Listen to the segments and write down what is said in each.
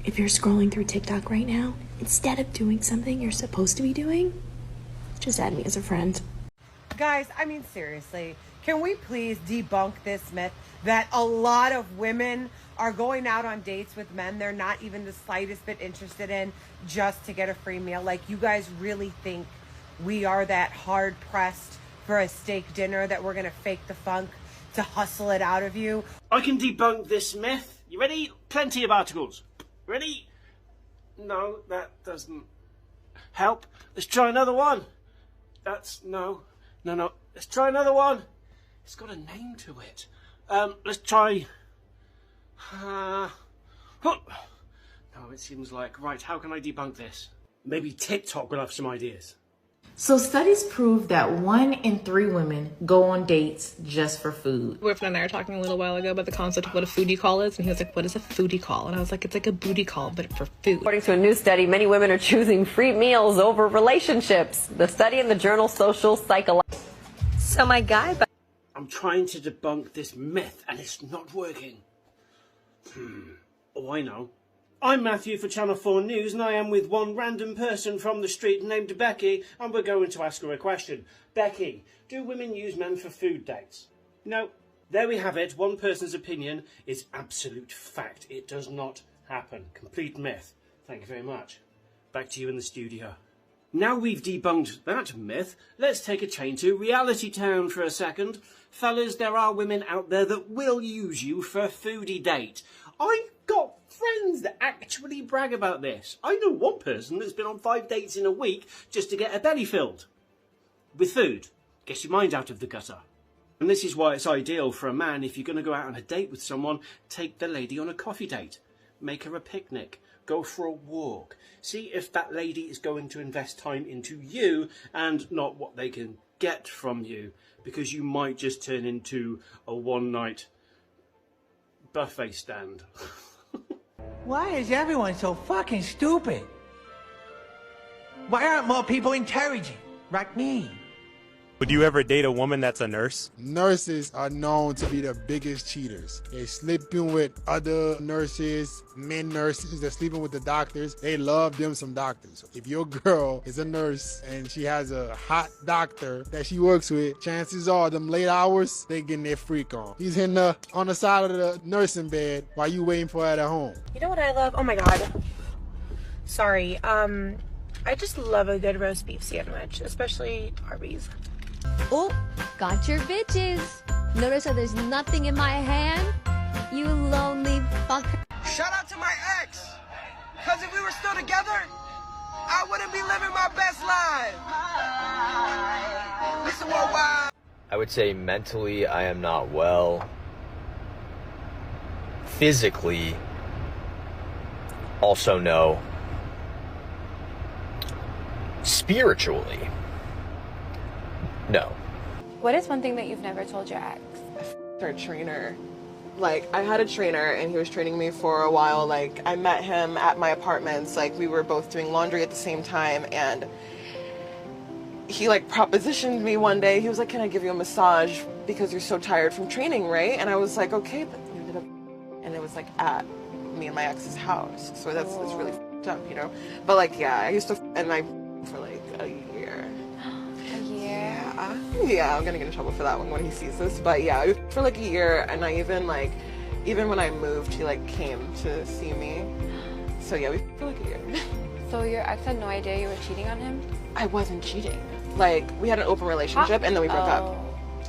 if you're scrolling through TikTok right now, instead of doing something you're supposed to be doing, just add me as a friend. Guys, I mean, seriously, can we please debunk this myth that a lot of women are going out on dates with men they're not even the slightest bit interested in just to get a free meal? Like, you guys really think we are that hard pressed for a steak dinner that we're gonna fake the funk to hustle it out of you? I can debunk this myth. You ready? Plenty of articles. Ready? No, that doesn't help. Let's try another one. No. Let's try another one. It's got a name to it. Let's try... No, it seems like... Right, how can I debunk this? Maybe TikTok will have some ideas. So studies prove that 1 in 3 women go on dates just for food. Boyfriend and I were talking a little while ago about the concept of what a foodie call is, and he was like, what is a foodie call? And I was like, it's like a booty call, but for food. According to a new study, many women are choosing free meals over relationships. The study in the journal Social Psychology. So my guy... I'm trying to debunk this myth, and it's not working. Oh, I know. I'm Matthew for Channel 4 News, and I am with one random person from the street named Becky, and we're going to ask her a question. Becky, do women use men for food dates? No. There we have it. One person's opinion is absolute fact. It does not happen. Complete myth. Thank you very much. Back to you in the studio. Now we've debunked that myth, let's take a train to Reality Town for a second. Fellas, there are women out there that will use you for a foodie date. I've got friends that actually brag about this. I know one person that's been on 5 dates in a week just to get her belly filled with food. Gets your mind out of the gutter. And this is why it's ideal for a man, if you're going to go out on a date with someone, take the lady on a coffee date. Make her a picnic. Go for a walk. See if that lady is going to invest time into you and not what they can get from you, because you might just turn into a one-night buffet stand. Why is everyone so fucking stupid? Why aren't more people intelligent like me? Would you ever date a woman that's a nurse? Nurses are known to be the biggest cheaters. They're sleeping with other nurses, men nurses, they're sleeping with the doctors. They love them some doctors. If your girl is a nurse and she has a hot doctor that she works with, chances are them late hours, they getting their freak on. He's hitting her on the side of the nursing bed while you waiting for her at home. You know what I love? Oh my god. Sorry. I just love a good roast beef sandwich, especially Arby's. Oh, got your bitches. Notice how there's nothing in my hand? You lonely fucker. Shout out to my ex. Cause if we were still together, I wouldn't be living my best life. Listen more wild. I would say mentally I am not well. Physically, also no. Spiritually, no. What is one thing that you've never told your ex? Our trainer. Like, I had a trainer and he was training me for a while. Like, I met him at my apartments. Like, we were both doing laundry at the same time, and he like propositioned me one day. He was like, can I give you a massage because you're so tired from training, right? And I was like, okay, but you ended up, and it was like at me and my ex's house. So that's really f***ed up, you know? But like, yeah, I used to, and I for like a year. A year? Yeah, I'm gonna get in trouble for that one when he sees this. But yeah, for like a year, and I even like, even when I moved, he like came to see me. So yeah, we for like a year. So your ex had no idea you were cheating on him? I wasn't cheating. Like, we had an open relationship and then we broke up.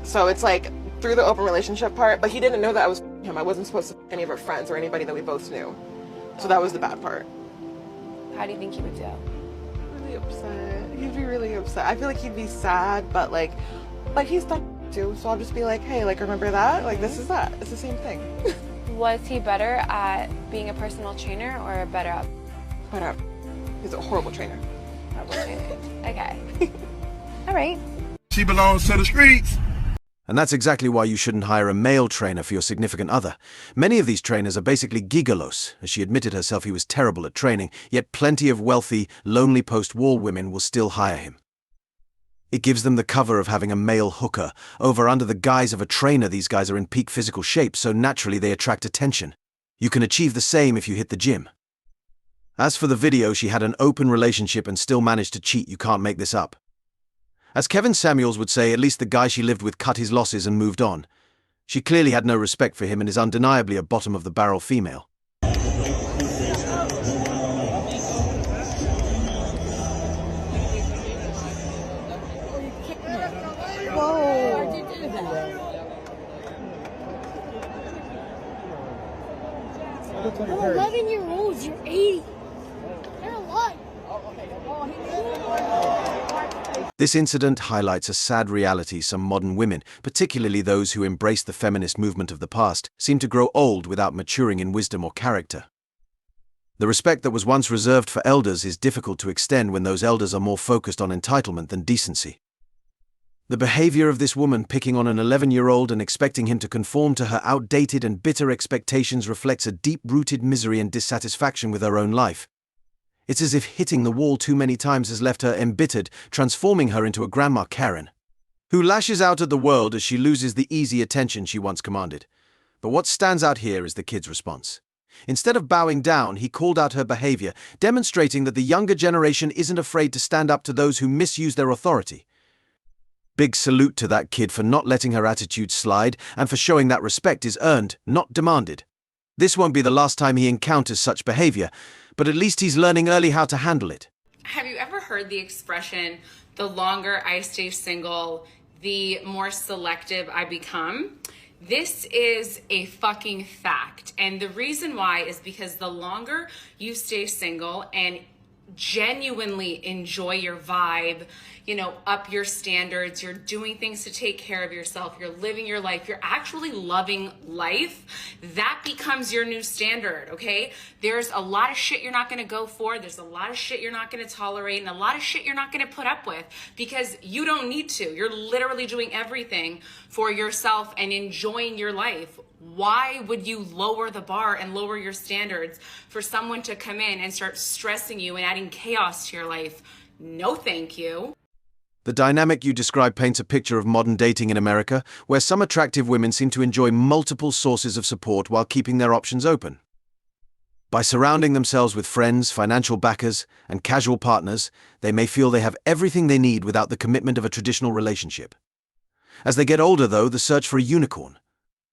So it's like through the open relationship part, but he didn't know that I was him. I wasn't supposed to any of our friends or anybody that we both knew. So that was the bad part. How do you think he would feel? Really upset. He'd be really upset. I feel like he'd be sad, but like he's done too. So I'll just be like, hey, like, remember that? Like, this is that. It's the same thing. Was he better at being a personal trainer or better at? Better. He's a horrible trainer. Horrible trainer. Okay. All right. She belongs to the streets. And that's exactly why you shouldn't hire a male trainer for your significant other. Many of these trainers are basically gigolos, as she admitted herself he was terrible at training, yet plenty of wealthy, lonely post-war women will still hire him. It gives them the cover of having a male hooker. Under the guise of a trainer, these guys are in peak physical shape, so naturally they attract attention. You can achieve the same if you hit the gym. As for the video, she had an open relationship and still managed to cheat. You can't make this up. As Kevin Samuels would say, at least the guy she lived with cut his losses and moved on. She clearly had no respect for him and is undeniably a bottom-of-the-barrel female. I'm 11 years old, you're 80. They're alive. This incident highlights a sad reality. Some modern women, particularly those who embraced the feminist movement of the past, seem to grow old without maturing in wisdom or character. The respect that was once reserved for elders is difficult to extend when those elders are more focused on entitlement than decency. The behavior of this woman picking on an 11-year-old and expecting him to conform to her outdated and bitter expectations reflects a deep-rooted misery and dissatisfaction with her own life. It's as if hitting the wall too many times has left her embittered, transforming her into a Grandma Karen, who lashes out at the world as she loses the easy attention she once commanded. But what stands out here is the kid's response. Instead of bowing down, he called out her behavior, demonstrating that the younger generation isn't afraid to stand up to those who misuse their authority. Big salute to that kid for not letting her attitude slide and for showing that respect is earned, not demanded. This won't be the last time he encounters such behavior, but at least he's learning early how to handle it. Have you ever heard the expression, the longer I stay single, the more selective I become? This is a fucking fact. And the reason why is because the longer you stay single and genuinely enjoy your vibe, up your standards, you're doing things to take care of yourself, you're living your life, you're actually loving life, that becomes your new standard, okay? There's a lot of shit you're not gonna go for, there's a lot of shit you're not gonna tolerate, and a lot of shit you're not gonna put up with because you don't need to. You're literally doing everything for yourself and enjoying your life. Why would you lower the bar and lower your standards for someone to come in and start stressing you and adding chaos to your life? No, thank you. The dynamic you describe paints a picture of modern dating in America, where some attractive women seem to enjoy multiple sources of support while keeping their options open. By surrounding themselves with friends, financial backers, and casual partners, they may feel they have everything they need without the commitment of a traditional relationship. As they get older, though, the search for a unicorn,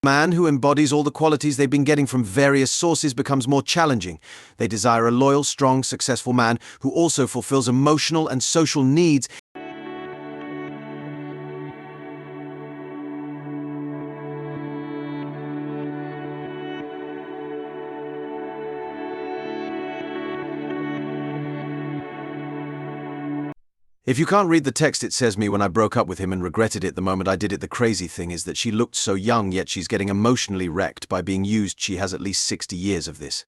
a man who embodies all the qualities they've been getting from various sources, becomes more challenging. They desire a loyal, strong, successful man who also fulfills emotional and social needs. If you can't read the text, it says me when I broke up with him and regretted it the moment I did it. The crazy thing is that she looked so young, yet she's getting emotionally wrecked by being used. She has at least 60 years of this.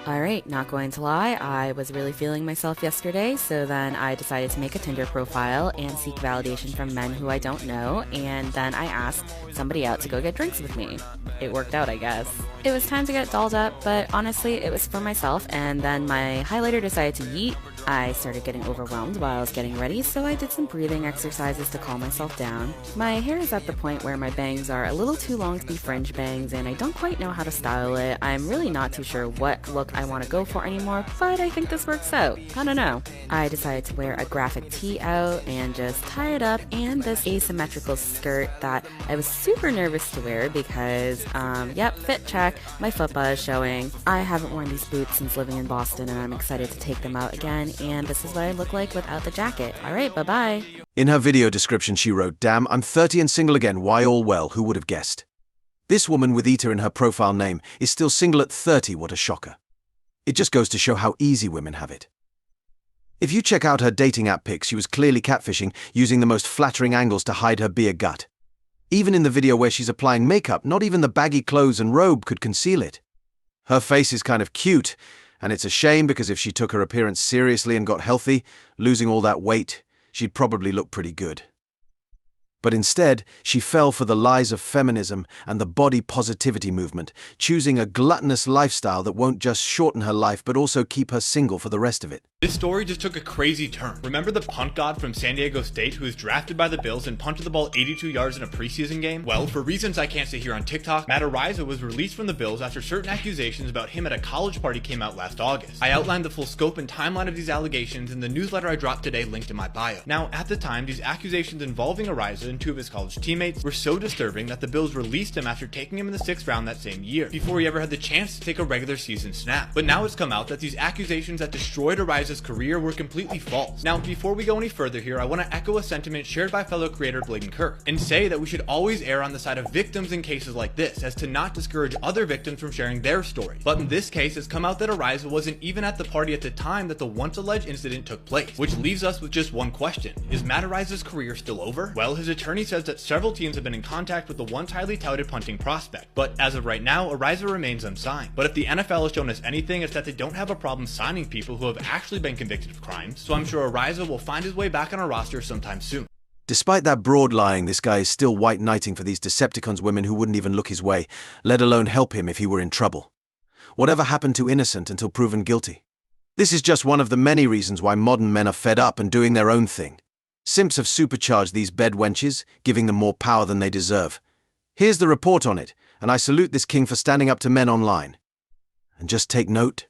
Alright, not going to lie, I was really feeling myself yesterday, so then I decided to make a Tinder profile and seek validation from men who I don't know, and then I asked somebody out to go get drinks with me. It worked out, I guess. It was time to get dolled up, but honestly, it was for myself, and then my highlighter decided to yeet. I started getting overwhelmed while I was getting ready, so I did some breathing exercises to calm myself down. My hair is at the point where my bangs are a little too long to be fringe bangs, and I don't quite know how to style it. I'm really not too sure what look I want to go for anymore, but I think this works out. I don't know. I decided to wear a graphic tee out and just tie it up, and this asymmetrical skirt that I was super nervous to wear because, yep, fit check, my foot is showing. I haven't worn these boots since living in Boston, and I'm excited to take them out again, and this is what I look like without the jacket. Alright, bye-bye. In her video description, she wrote, "Damn, I'm 30 and single again. Why all well? Who would have guessed?" This woman with Eater in her profile name is still single at 30. What a shocker. It just goes to show how easy women have it. If you check out her dating app pics, she was clearly catfishing, using the most flattering angles to hide her beer gut. Even in the video where she's applying makeup, not even the baggy clothes and robe could conceal it. Her face is kind of cute, and it's a shame because if she took her appearance seriously and got healthy, losing all that weight, she'd probably look pretty good. But instead, she fell for the lies of feminism and the body positivity movement, choosing a gluttonous lifestyle that won't just shorten her life but also keep her single for the rest of it. This story just took a crazy turn. Remember the punt god from San Diego State who was drafted by the Bills and punted the ball 82 yards in a preseason game? Well, for reasons I can't say here on TikTok, Matt Araiza was released from the Bills after certain accusations about him at a college party came out last August. I outlined the full scope and timeline of these allegations in the newsletter I dropped today linked in my bio. Now, at the time, these accusations involving Araiza and two of his college teammates were so disturbing that the Bills released him after taking him in the 6th round that same year, before he ever had the chance to take a regular season snap. But now it's come out that these accusations that destroyed Araiza's career were completely false. Now, before we go any further here, I want to echo a sentiment shared by fellow creator Bladen Kirk, and say that we should always err on the side of victims in cases like this, as to not discourage other victims from sharing their story. But in this case, it's come out that Araiza wasn't even at the party at the time that the once alleged incident took place, which leaves us with just one question. Is Matt Araiza's career still over? Well, his attorney says that several teams have been in contact with the once highly touted punting prospect, but as of right now, Araiza remains unsigned. But if the NFL has shown us anything, it's that they don't have a problem signing people who have actually been convicted of crimes, so I'm sure Araiza will find his way back on our roster sometime soon. Despite that broad lying, this guy is still white knighting for these Decepticons women who wouldn't even look his way, let alone help him if he were in trouble. Whatever happened to innocent until proven guilty? This is just one of the many reasons why modern men are fed up and doing their own thing. Simps have supercharged these bed wenches, giving them more power than they deserve. Here's the report on it, and I salute this king for standing up to men online. And just take note,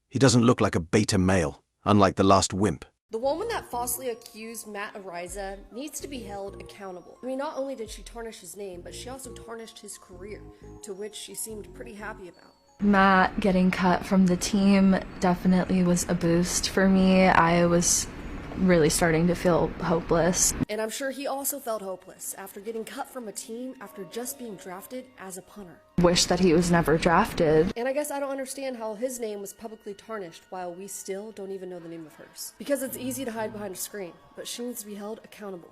he doesn't look like a beta male, unlike the last wimp. The woman that falsely accused Matt Araiza needs to be held accountable. I mean, not only did she tarnish his name, but she also tarnished his career, to which she seemed pretty happy about. Matt getting cut from the team definitely was a boost for me. I was really starting to feel hopeless. And I'm sure he also felt hopeless after getting cut from a team after just being drafted as a punter. Wish that he was never drafted. And I guess I don't understand how his name was publicly tarnished while we still don't even know the name of hers. Because it's easy to hide behind a screen, but she needs to be held accountable.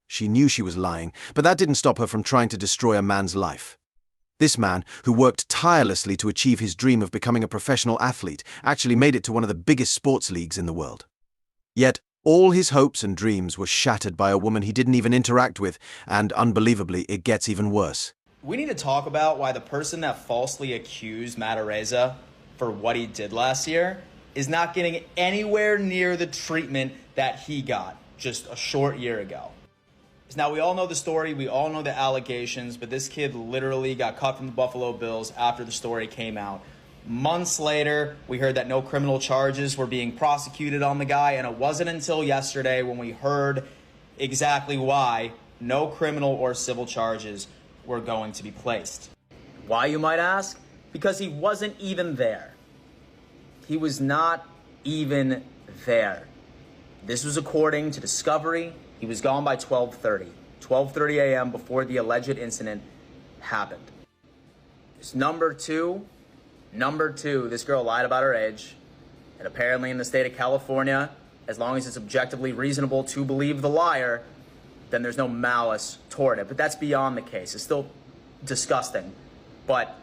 She knew she was lying, but that didn't stop her from trying to destroy a man's life. This man, who worked tirelessly to achieve his dream of becoming a professional athlete, actually made it to one of the biggest sports leagues in the world. Yet, all his hopes and dreams were shattered by a woman he didn't even interact with, and unbelievably, it gets even worse. We need to talk about why the person that falsely accused Matt Araiza for what he did last year is not getting anywhere near the treatment that he got just a short year ago. Now, we all know the story, we all know the allegations, but this kid literally got cut from the Buffalo Bills after the story came out. Months later, we heard that no criminal charges were being prosecuted on the guy, and it wasn't until yesterday when we heard exactly why no criminal or civil charges were going to be placed. Why, you might ask? Because he wasn't even there. He was not even there. This was according to Discovery. He was gone by 12:30 a.m. before the alleged incident happened. It's number two, this girl lied about her age, and apparently in the state of California, as long as it's objectively reasonable to believe the liar, then there's no malice toward it. But that's beyond the case. It's still disgusting. But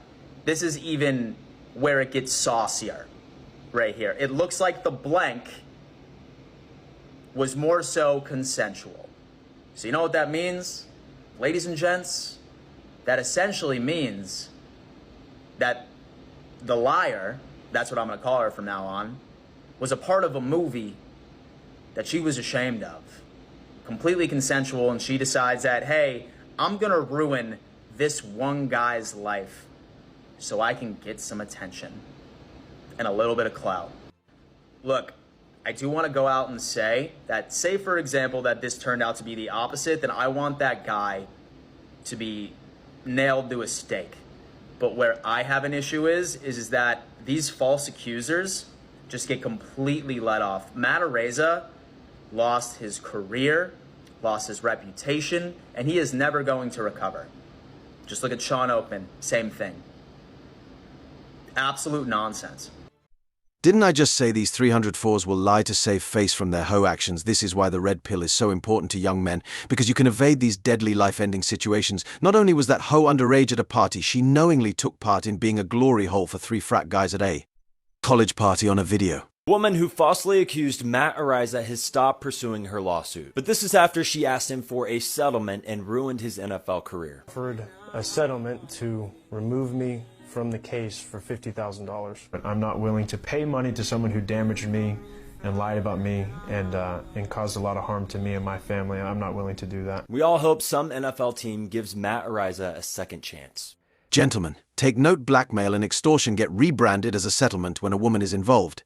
this is even where it gets saucier right here. It looks like the blank was more so consensual. So you know what that means? Ladies and gents, that essentially means that the liar, that's what I'm going to call her from now on, was a part of a movie that she was ashamed of. Completely consensual, and she decides that, hey, I'm going to ruin this one guy's life so I can get some attention and a little bit of clout. Look, I do want to go out and say that, say for example that this turned out to be the opposite, then I want that guy to be nailed to a stake. But where I have an issue is that these false accusers just get completely let off. Matt Araiza lost his career, lost his reputation, and he is never going to recover. Just look at Sean Oakman, same thing. Absolute nonsense. Didn't I just say these 304s will lie to save face from their hoe actions? This is why the red pill is so important to young men, because you can evade these deadly life-ending situations. Not only was that hoe underage at a party, she knowingly took part in being a glory hole for 3 frat guys at a college party on a video. Woman who falsely accused Matt Ariza has stopped pursuing her lawsuit. But this is after she asked him for a settlement and ruined his NFL career. Offered a settlement to remove me from the case for $50,000. But I'm not willing to pay money to someone who damaged me and lied about me and caused a lot of harm to me and my family. I'm not willing to do that. We all hope some NFL team gives Matt Ariza a second chance. Gentlemen, take note: blackmail and extortion get rebranded as a settlement when a woman is involved.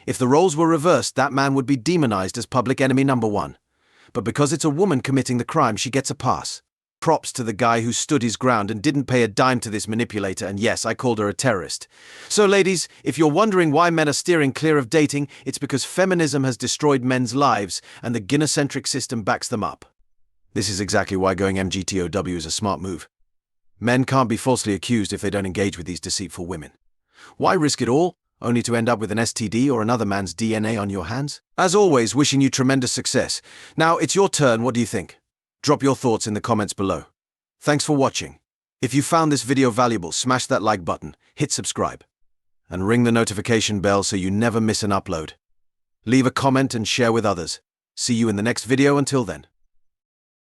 If the roles were reversed, that man would be demonized as public enemy number one. But because it's a woman committing the crime, she gets a pass. Props to the guy who stood his ground and didn't pay a dime to this manipulator, and yes, I called her a terrorist. So ladies, if you're wondering why men are steering clear of dating, it's because feminism has destroyed men's lives and the gynocentric system backs them up. This is exactly why going MGTOW is a smart move. Men can't be falsely accused if they don't engage with these deceitful women. Why risk it all, only to end up with an STD or another man's DNA on your hands? As always, wishing you tremendous success. Now, it's your turn. What do you think? Drop your thoughts in the comments below. Thanks for watching. If you found this video valuable, smash that like button, hit subscribe, and ring the notification bell so you never miss an upload. Leave a comment and share with others. See you in the next video. Until then.